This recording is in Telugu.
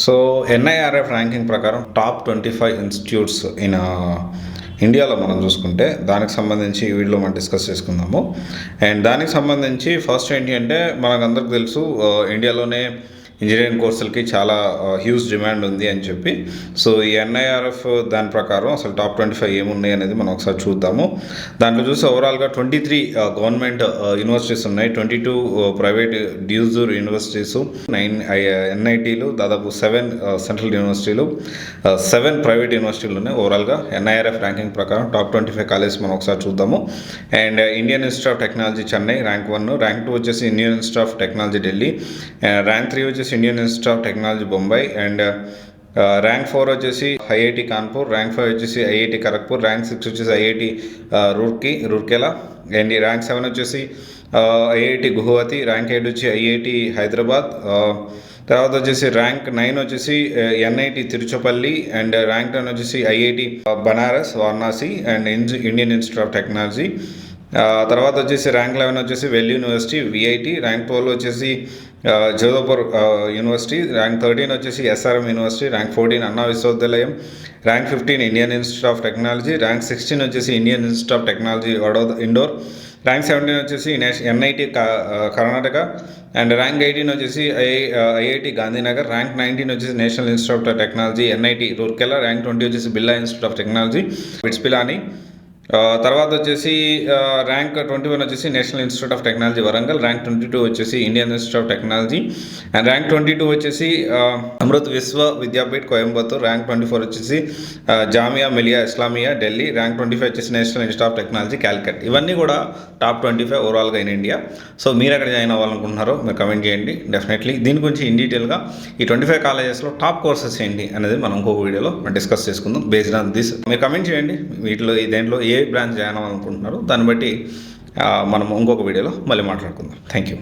సో ఎన్ఐఆర్ఎఫ్ ర్యాంకింగ్ ప్రకారం టాప్ 25 ఇన్స్టిట్యూట్స్ ఇన్ ఇండియాలో మనం చూసుకుంటే దానికి సంబంధించి ఈ వీడియోలో మనం డిస్కస్ చేసుకుందాము. అండ్ దానికి సంబంధించి ఫస్ట్ ఏంటి అంటే మనకందరికి తెలుసు ఇండియాలోనే ఇంజనీరింగ్ కోర్సులకి చాలా హ్యూజ్ డిమాండ్ ఉంది అని చెప్పి. సో ఈ ఎన్ఐఆర్ఎఫ్ దాని ప్రకారం అసలు టాప్ 25 ఏమున్నాయి అనేది మనం ఒకసారి చూద్దాము. దాంట్లో చూసి ఓవరాల్గా 23 గవర్నమెంట్ యూనివర్సిటీస్ ఉన్నాయి, 22 ప్రైవేట్ డ్యూజర్ యూనివర్సిటీస్, 9 ఎన్ఐటీలు, దాదాపు 7 సెంట్రల్ యూనివర్సిటీలు, 7 ప్రైవేట్ యూనివర్సిటీలు ఉన్నాయి. ఓవరాల్గా ఎన్ఐఆర్ఎఫ్ ర్యాంకింగ్ ప్రకారం టాప్ 25 కాలేజెస్ మనం ఒకసారి చూద్దాము. And Indian Institute of technology Chennai rank 1, rank 2 వచ్చేసి Indian Institute of technology Delhi, rank 3 వచ్చేసి Indian Institute of technology Bombay, and rank 4 వచ్చేసి ఐఐటి కాన్పూర్, ర్యాంక్ 5 వచ్చేసి ఐఐటి ఖరగ్పూర్, ర్యాంక్ 6 వచ్చేసి ఐఐటి రూర్కేలా, అండ్ ర్యాంక్ 7 వచ్చేసి ఐఐటి గుహవతి, ర్యాంక్ 8 వచ్చి ఐఐటి హైదరాబాద్, తర్వాత వచ్చేసి ర్యాంక్ 9 వచ్చేసి ఎన్ఐటి తిరుచుపల్లి, అండ్ ర్యాంక్ 10 వచ్చేసి IIT Banaras Varanasi and Indian Institute of technology. తర్వాత వచ్చేసి ర్యాంక్ 11 వచ్చేసి వెల్ యూనివర్సిటీ విఐటి, ర్యాంక్ 12 వచ్చేసి జోధపూర్ యూనివర్సిటీ, ర్యాంక్ 13 వచ్చేసి ఎస్ఆర్ఎం యూనివర్సిటీ, ర్యాంక్ 14 అన్నా విశ్వవిద్యాలయం, rank 15 Indian Institute of Technology, rank 16 వచ్చేసి Indian Institute of Technology Indore, rank 17 వచ్చేసి ఎన్ఐటి కర్ణాటక, అండ్ ర్యాంక్ 18 వచ్చేసి ఐఐటి గాంధీనగర్, ర్యాంక్ 19 వచ్చేసి national institute of technology NIT Rourkela, rank 20 వచ్చేసి Birla institute of technology bits Pilani. తర్వాత వచ్చేసి ర్యాంక్ 21 వచ్చేసి national institute of technology Warangal, rank 22 వచ్చేసి Indian Institute of technology, and rank 22 వచ్చేసి అమృత్ విశ్వ విద్యాపీఠ్ కోయంబత్తూర్, ర్యాంక్ 24 వచ్చేసి జామియా మిలియా ఇస్లామియా ఢిల్లీ, ర్యాంక్ 25 వచ్చేసి national institute of technology Calicut. ఇవన్నీ కూడా టాప్ 25 ఓవరాల్గా ఇన్ ఇండియా. సో మీరు ఎక్కడ జాయిన్ అవ్వాలనుకుంటున్నారో మీరు కమెంట్ చేయండి. డెఫినెట్లీ దీని గురించి ఇన్ డీటెయిల్గా ఈ 25 కాలేజెస్లో టాప్ కోర్సెస్ ఏంటి అనేది మనం ఇంకొక వీడియోలో డిస్కస్ చేసుకుందాం. బేస్డ్ ఆన్ దిస్ మీరు కమెంట్ చేయండి వీటిలో దేంట్లో ఏ బ్రాంచ్ జాయిన్ అవ్వాలనుకుంటున్నారో దాన్ని బట్టి మనం ఇంకొక వీడియోలో మళ్ళీ మాట్లాడుకుందాం. Thank you.